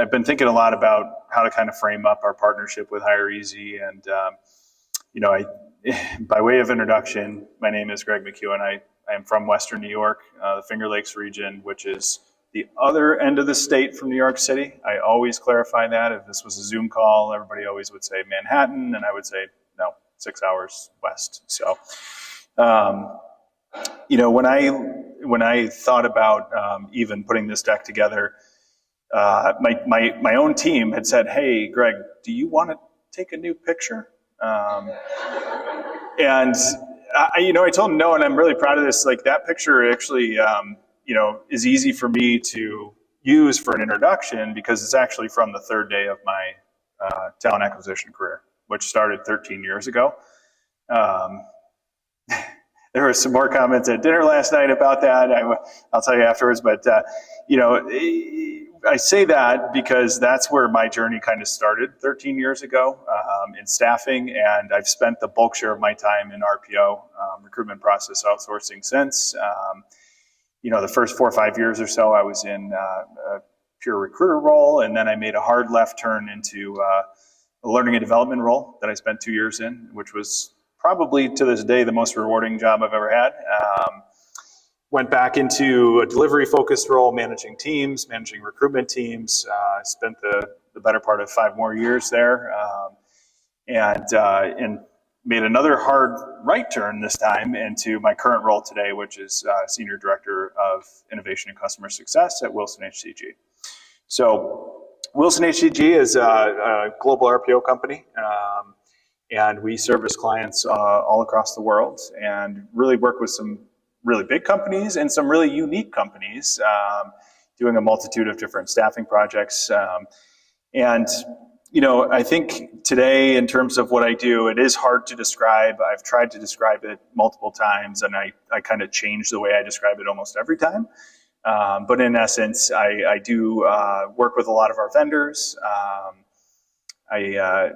I've been thinking a lot about how to kind of frame up our partnership with hireEZ. And, by way of introduction, my name is Greg McKeown. I am from Western New York, the Finger Lakes region, which is the other end of the state from New York City. I always clarify that. If this was a Zoom call, everybody always would say Manhattan, and I would say, no, 6 hours west. So, when I thought about even putting this deck together, my own team had said, "Hey, Greg, do you want to take a new picture?" And I told him no, and I'm really proud of this. Like, that picture actually, is easy for me to use for an introduction because it's actually from the third day of my talent acquisition career, which started 13 years ago. There were some more comments at dinner last night about that. I'll tell you afterwards, but I say that because that's where my journey kind of started 13 years ago in staffing, and I've spent the bulk share of my time in RPO, recruitment process outsourcing since. The first 4 or 5 years or so, I was in a pure recruiter role, and then I made a hard left turn into a learning and development role that I spent 2 years in, which was probably to this day the most rewarding job I've ever had. Went back into a delivery-focused role, managing teams, managing recruitment teams. I spent the better part of 5 more years there, and made another hard right turn this time into my current role today, which is Senior Director of Innovation and Customer Success at WilsonHCG. So WilsonHCG is a global RPO company, and we service clients all across the world and really work with some really big companies and some really unique companies, doing a multitude of different staffing projects. I think today, in terms of what I do, it is hard to describe. I've tried to describe it multiple times, and I kind of change the way I describe it almost every time. But in essence, I do work with a lot of our vendors. I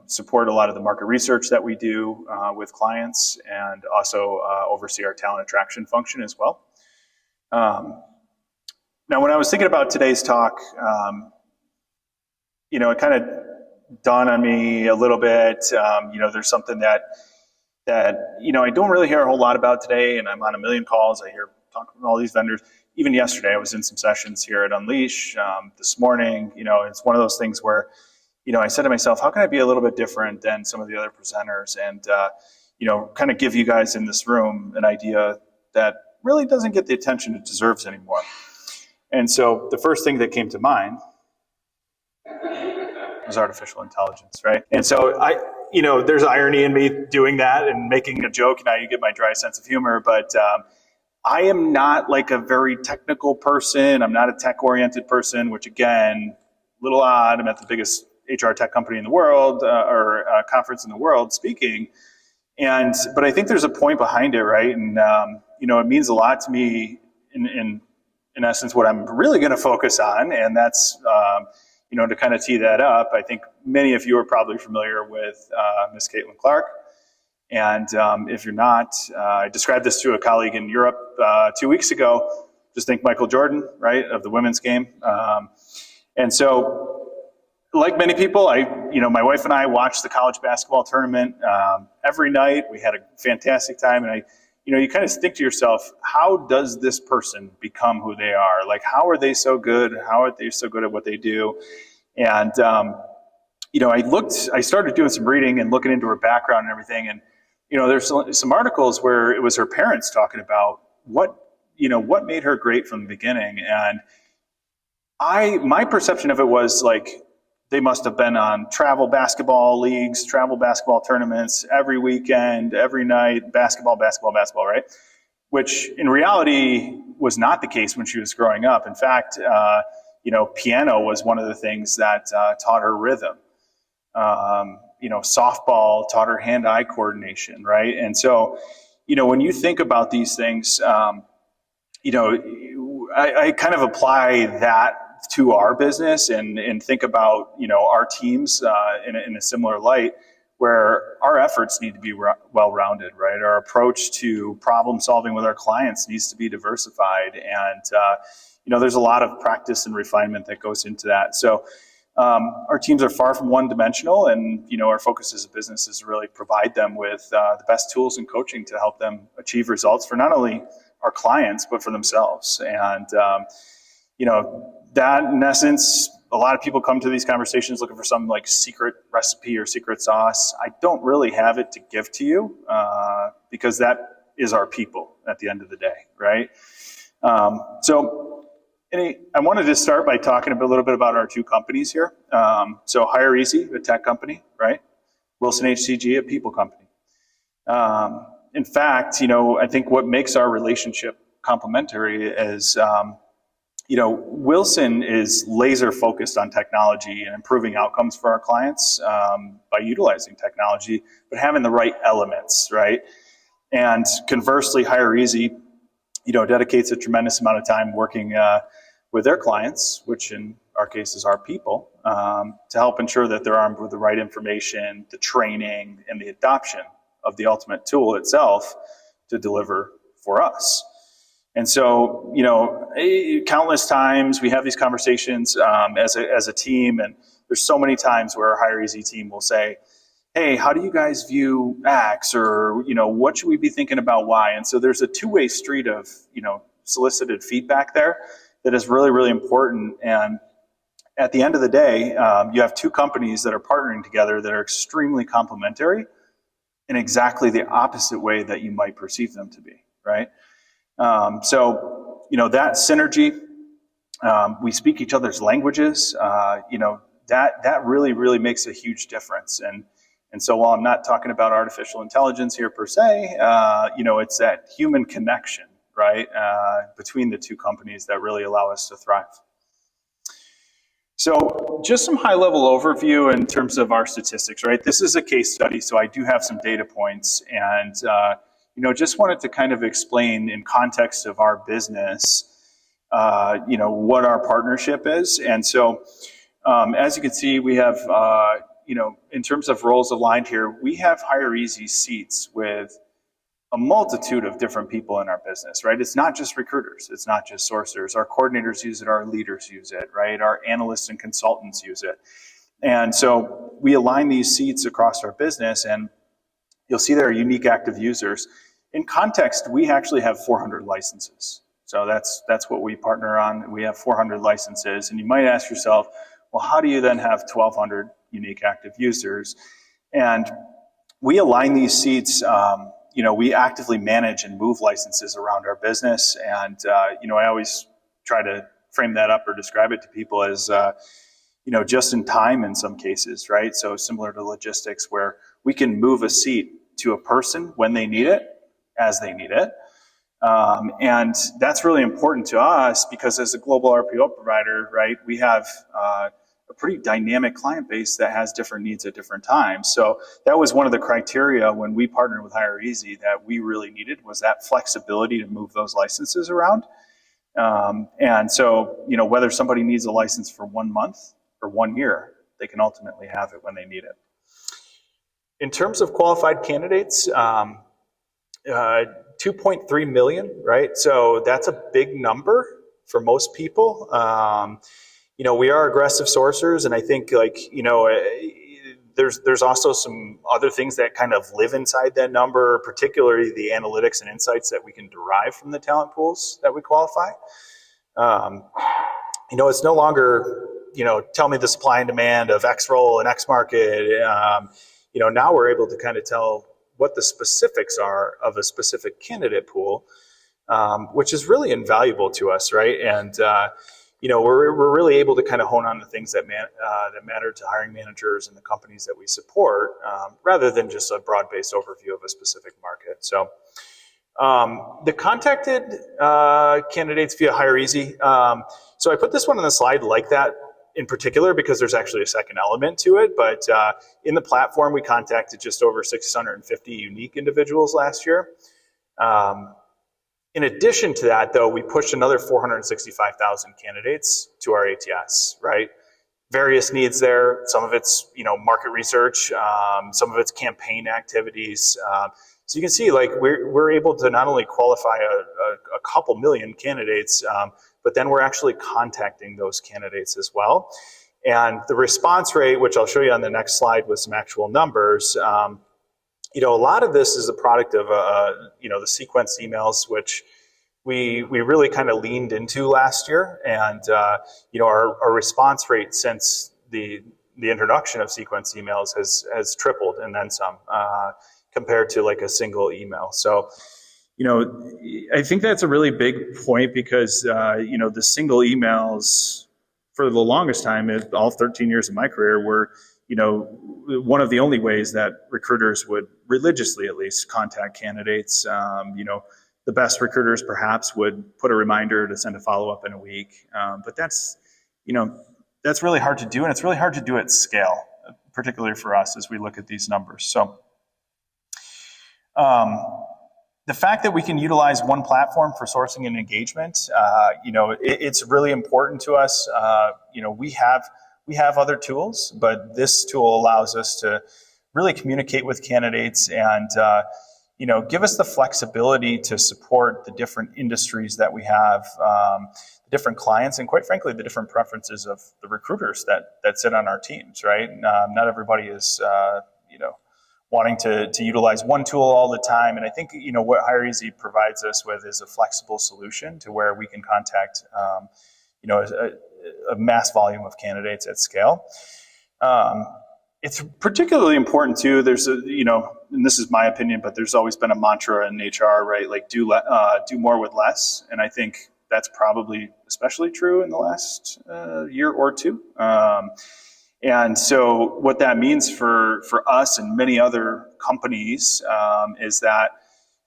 support a lot of the market research that we do with clients, and also oversee our talent attraction function as well. Now, when I was thinking about today's talk, it kind of dawned on me a little bit. There's something that I don't really hear a whole lot about today, and I'm on a million calls. I hear talking from all these vendors. Even yesterday, I was in some sessions here at Unleash. This morning, it's one of those things where I said to myself, how can I be a little bit different than some of the other presenters and, kind of give you guys in this room an idea that really doesn't get the attention it deserves anymore. And so the first thing that came to mind was artificial intelligence, right? And so there's irony in me doing that and making a joke. Now you get my dry sense of humor, but I am not like a very technical person. I'm not a tech-oriented person, which again, a little odd. I'm at the biggest HR tech company in the world, or conference in the world speaking. But I think there's a point behind it, right? And, it means a lot to me in essence, what I'm really going to focus on. And that's, to kind of tee that up. I think many of you are probably familiar with Ms. Caitlin Clark. And if you're not, I described this to a colleague in Europe 2 weeks ago. Just think Michael Jordan, right, of the women's game. And so, like many people, my wife and I watched the college basketball tournament every night. We had a fantastic time, and you kind of think to yourself, how does this person become who they are? Like, how are they so good? How are they so good at what they do? And I started doing some reading and looking into her background and everything, and there's some articles where it was her parents talking about what made her great from the beginning, and my perception of it was like, they must have been on travel basketball leagues, travel basketball tournaments every weekend, every night, basketball, right? Which in reality was not the case when she was growing up. In fact, piano was one of the things that taught her rhythm. Softball taught her hand-eye coordination, right? And so, when you think about these things, I kind of apply that to our business and think about, our teams in a similar light, where our efforts need to be well-rounded, right? Our approach to problem solving with our clients needs to be diversified. And, there's a lot of practice and refinement that goes into that. So our teams are far from one-dimensional, and our focus as a business is to really provide them with the best tools and coaching to help them achieve results for not only our clients but for themselves. And that in essence, a lot of people come to these conversations looking for some like secret recipe or secret sauce. I don't really have it to give to you because that is our people at the end of the day, right? I wanted to start by talking a little bit about our two companies here. So hireEZ, a tech company, right? WilsonHCG, a people company. In fact, I think what makes our relationship complementary is, Wilson is laser focused on technology and improving outcomes for our clients by utilizing technology, but having the right elements, right? And conversely, hireEZ, dedicates a tremendous amount of time working with their clients, which in our case is our people, to help ensure that they're armed with the right information, the training, and the adoption of the ultimate tool itself to deliver for us. And so, countless times we have these conversations as a team, and there's so many times where our hireEZ team will say, hey, how do you guys view X, or, what should we be thinking about Y? And so there's a two-way street of, solicited feedback there that is really, really important. And at the end of the day, you have two companies that are partnering together that are extremely complementary in exactly the opposite way that you might perceive them to be, right? That synergy, we speak each other's languages, that really, really makes a huge difference. And so while I'm not talking about artificial intelligence here per se, it's that human connection, right, between the two companies that really allow us to thrive. So just some high-level overview in terms of our statistics, right? This is a case study, so I do have some data points, and just wanted to kind of explain in context of our business, what our partnership is. And so as you can see, we have, in terms of roles aligned here, we have hireEZ seats with a multitude of different people in our business, right? It's not just recruiters. It's not just sourcers. Our coordinators use it. Our leaders use it, right? Our analysts and consultants use it. And so we align these seats across our business, and you'll see there are unique active users. In context, we actually have 400 licenses. So that's what we partner on. We have 400 licenses. And you might ask yourself, well, how do you then have 1,200 unique active users? And we align these seats, we actively manage and move licenses around our business. And, I always try to frame that up or describe it to people as, just in time in some cases, right? So similar to logistics, where we can move a seat to a person when they need it, as they need it. And that's really important to us because as a global RPO provider, right, we have a pretty dynamic client base that has different needs at different times. So that was one of the criteria when we partnered with hireEZ that we really needed, was that flexibility to move those licenses around. And so, whether somebody needs a license for 1 month or 1 year, they can ultimately have it when they need it. In terms of qualified candidates, 2.3 million, right? So that's a big number for most people. We are aggressive sourcers, and I think there's also some other things that kind of live inside that number, particularly the analytics and insights that we can derive from the talent pools that we qualify. It's no longer, tell me the supply and demand of X role and X market. Now we're able to kind of tell what the specifics are of a specific candidate pool, which is really invaluable to us, right? And we're really able to kind of hone on the things that matter to hiring managers and the companies that we support, rather than just a broad-based overview of a specific market. So the contacted candidates via hireEZ. So I put this one on the slide like that in particular because there's actually a second element to it. But in the platform, we contacted just over 650 unique individuals last year. In addition to that, though, we pushed another 465,000 candidates to our ATS, right? Various needs there. Some of it's, market research. Some of it's campaign activities. So you can see, we're able to not only qualify a couple million candidates, but then we're actually contacting those candidates as well. And the response rate, which I'll show you on the next slide with some actual numbers, a lot of this is a product of, the sequenced emails, which we really kind of leaned into last year. And, our response rate since the introduction of sequenced emails has tripled and then some compared to like a single email. So, I think that's a really big point because, the single emails for the longest time, all 13 years of my career, were one of the only ways that recruiters would religiously, at least, contact candidates. The best recruiters perhaps would put a reminder to send a follow-up in a week. But that's really hard to do, and it's really hard to do at scale, particularly for us as we look at these numbers. So the fact that we can utilize one platform for sourcing and engagement, it's really important to us. We have other tools, but this tool allows us to really communicate with candidates and, give us the flexibility to support the different industries that we have, the different clients, and quite frankly, the different preferences of the recruiters that sit on our teams, right? Not everybody is, wanting to utilize one tool all the time. And I think, what hireEZ provides us with is a flexible solution to where we can contact, a mass volume of candidates at scale. It's particularly important too. There's and this is my opinion, but there's always been a mantra in HR, right? Like do more with less. And I think that's probably especially true in the last year or two. And so what that means for us and many other companies is that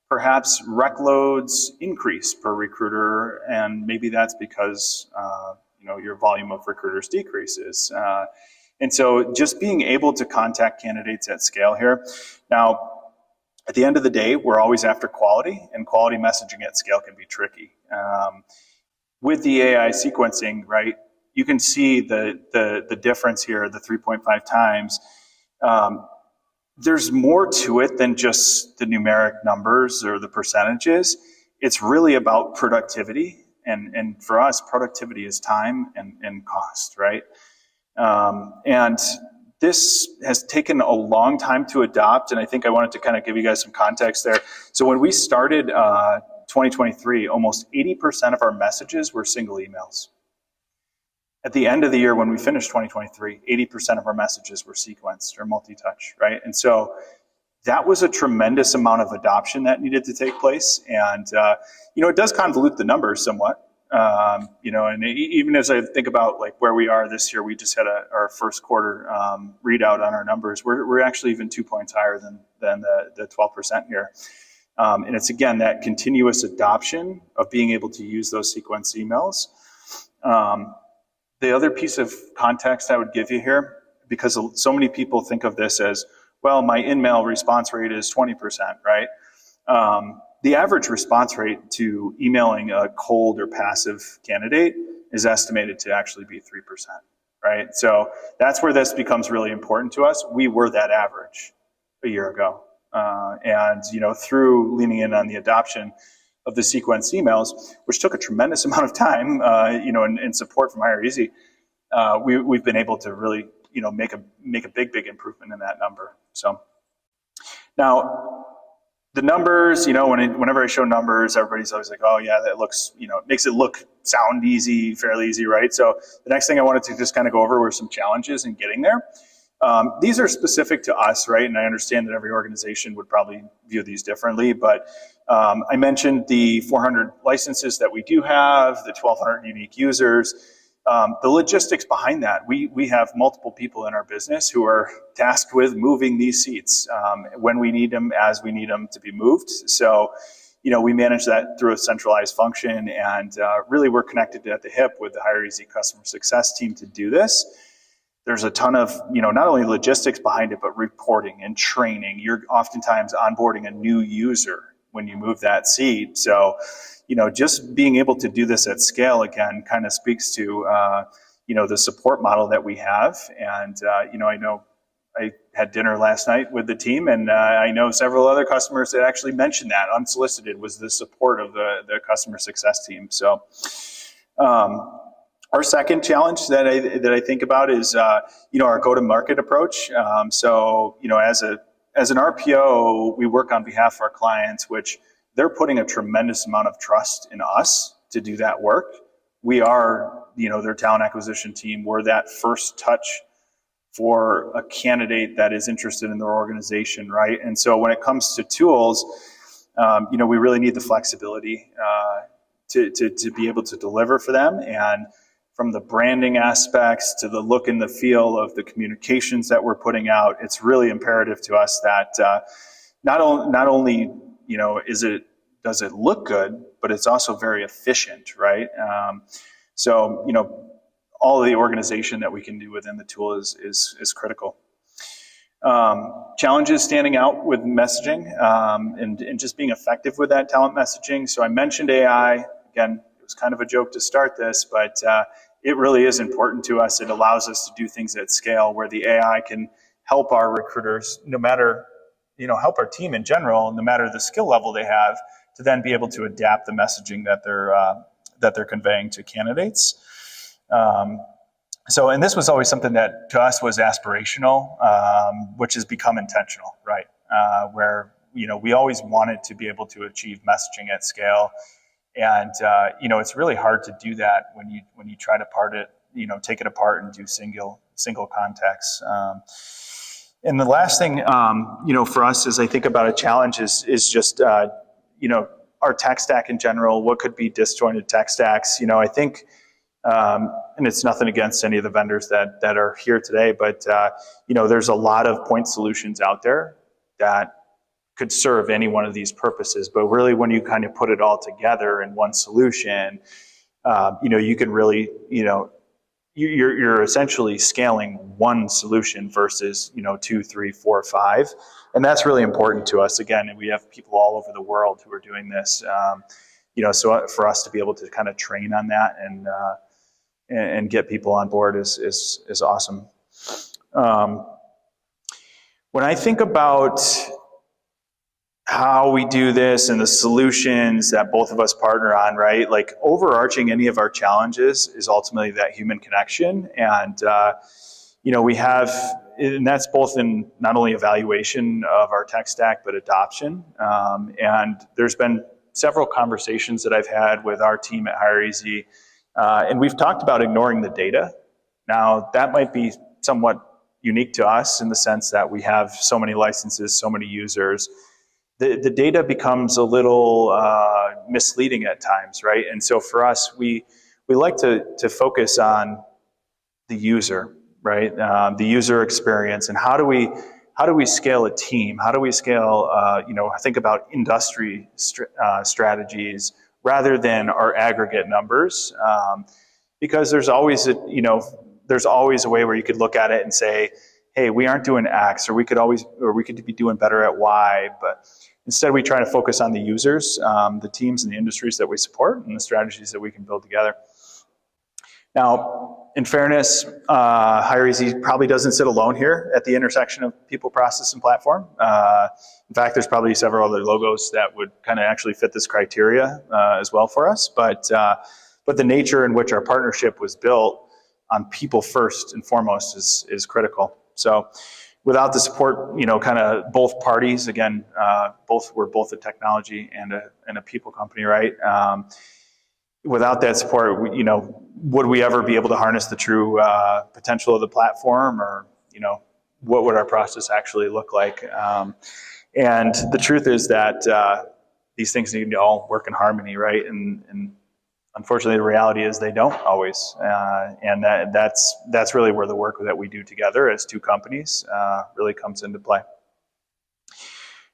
perhaps rec loads increase per recruiter, and maybe that's because your volume of recruiters decreases. And so just being able to contact candidates at scale here. Now, at the end of the day, we're always after quality, and quality messaging at scale can be tricky. With the AI sequencing, right, you can see the difference here, the 3.5 times. There's more to it than just the numeric numbers or the percentages. It's really about productivity. And for us, productivity is time and cost, right? And this has taken a long time to adopt, and I think I wanted to kind of give you guys some context there. So when we started 2023, almost 80% of our messages were single emails. At the end of the year, when we finished 2023, 80% of our messages were sequenced or multi-touch, right? And so that was a tremendous amount of adoption that needed to take place. And, it does convolute the numbers somewhat. And even as I think about like where we are this year, we just had our first quarter readout on our numbers. We're actually even 2 points higher than the 12% here. And it's, again, that continuous adoption of being able to use those sequence emails. The other piece of context I would give you here, because so many people think of this as, well, my in-mail response rate is 20%, right? The average response rate to emailing a cold or passive candidate is estimated to actually be 3%, right? So that's where this becomes really important to us. We were that average a year ago. And through leaning in on the adoption of the sequenced emails, which took a tremendous amount of time, and support from hireEZ, we've been able to really, make a big improvement in that number. So now the numbers, whenever I show numbers, everybody's always like, oh yeah, that looks, it makes it sound easy, fairly easy, right? So the next thing I wanted to just kind of go over were some challenges in getting there. These are specific to us, right? And I understand that every organization would probably view these differently, but I mentioned the 400 licenses that we do have, the 1,200 unique users. The logistics behind that, we have multiple people in our business who are tasked with moving these seats when we need them, as we need them to be moved. So, we manage that through a centralized function, and really we're connected at the hip with the hireEZ customer success team to do this. There's a ton of, not only logistics behind it, but reporting and training. You're oftentimes onboarding a new user when you move that seat. So, just being able to do this at scale, again, kind of speaks to, the support model that we have. And, I know I had dinner last night with the team, and I know several other customers that actually mentioned that unsolicited was the support of the customer success team. So, Our second challenge that I think about is our go-to-market approach. So as an RPO, we work on behalf of our clients, which they're putting a tremendous amount of trust in us to do that work. We are their talent acquisition team. We're that first touch for a candidate that is interested in their organization, right? And so when it comes to tools, we really need the flexibility to be able to deliver for them. And from the branding aspects to the look and the feel of the communications that we're putting out, it's really imperative to us that not only does it look good, but it's also very efficient, right? So all of the organization that we can do within the tool is critical. Challenges standing out with messaging and just being effective with that talent messaging. So I mentioned AI. Again, it was kind of a joke to start this, but it really is important to us. It allows us to do things at scale where the AI can help our recruiters, no matter, help our team in general, no matter the skill level they have, to then be able to adapt the messaging that they're conveying to candidates. And this was always something that to us was aspirational, which has become intentional, right? Where, we always wanted to be able to achieve messaging at scale. And, it's really hard to do that when you try to take it apart and do single context. And the last thing, for us as I think about a challenge is just, our tech stack in general. What could be disjointed tech stacks? I think, and it's nothing against any of the vendors that are here today, but, there's a lot of point solutions out there that could serve any one of these purposes. But really, when you kind of put it all together in one solution, you can really, you're essentially scaling one solution versus, 2, 3, 4, 5. And that's really important to us. Again, we have people all over the world who are doing this, so for us to be able to kind of train on that and get people on board is awesome. When I think about how we do this and the solutions that both of us partner on, right? Like overarching any of our challenges is ultimately that human connection. And, we have, and that's both in not only evaluation of our tech stack, but adoption. And there's been several conversations that I've had with our team at hireEZ, and we've talked about ignoring the data. Now, that might be somewhat unique to us in the sense that we have so many licenses, so many users. The data becomes a little misleading at times, right? And so for us, we like to focus on the user, right? The user experience, and how do we scale a team? How do we scale, think about industry strategies rather than our aggregate numbers? Because there's always a way where you could look at it and say, hey, we aren't doing X, or we could be doing better at Y, but instead we try to focus on the users, the teams and the industries that we support, and the strategies that we can build together. Now, in fairness, hireEZ probably doesn't sit alone here at the intersection of people, process, and platform. In fact, there's probably several other logos that would kind of actually fit this criteria as well for us. But the nature in which our partnership was built on people first and foremost is critical. So without the support, kind of both parties, again, we're both a technology and a people company, right? Without that support, would we ever be able to harness the true potential of the platform, or, what would our process actually look like? And the truth is that these things need to all work in harmony, right? And unfortunately, the reality is they don't always, and that's really where the work that we do together as two companies really comes into play.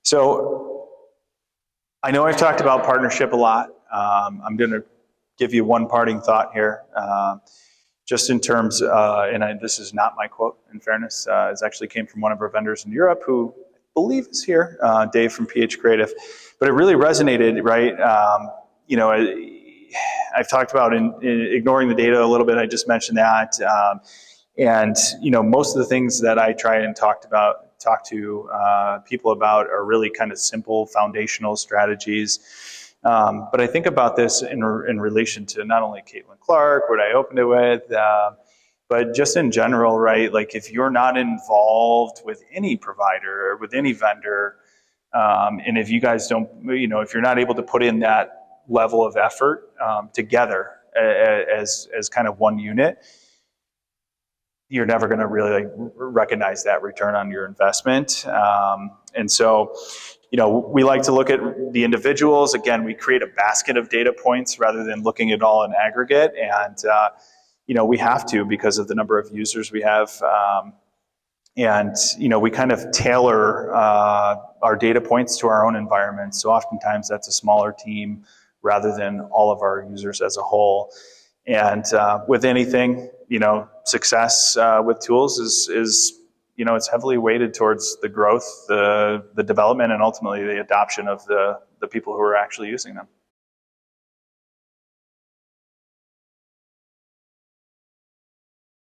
So I know I've talked about partnership a lot. I'm going to give you one parting thought here, just in terms, this is not my quote, in fairness. It actually came from one of our vendors in Europe who I believe is here, Dave from PH Creative. But it really resonated, right? I've talked about ignoring the data a little bit. I just mentioned that. And most of the things that I try and talk to people about are really kind of simple foundational strategies. But I think about this in relation to not only Caitlin Clark, what I opened it with, but just in general, right? Like if you're not involved with any provider or with any vendor, and if you guys don't, if you're not able to put in that level of effort together as kind of one unit, you're never going to really recognize that return on your investment. And so, we like to look at the individuals. Again, we create a basket of data points rather than looking at all in aggregate. And, we have to because of the number of users we have. And, we kind of tailor our data points to our own environment. So oftentimes that's a smaller team rather than all of our users as a whole. And with anything, success with tools is it's heavily weighted towards the growth, the development, and ultimately the adoption of the people who are actually using them.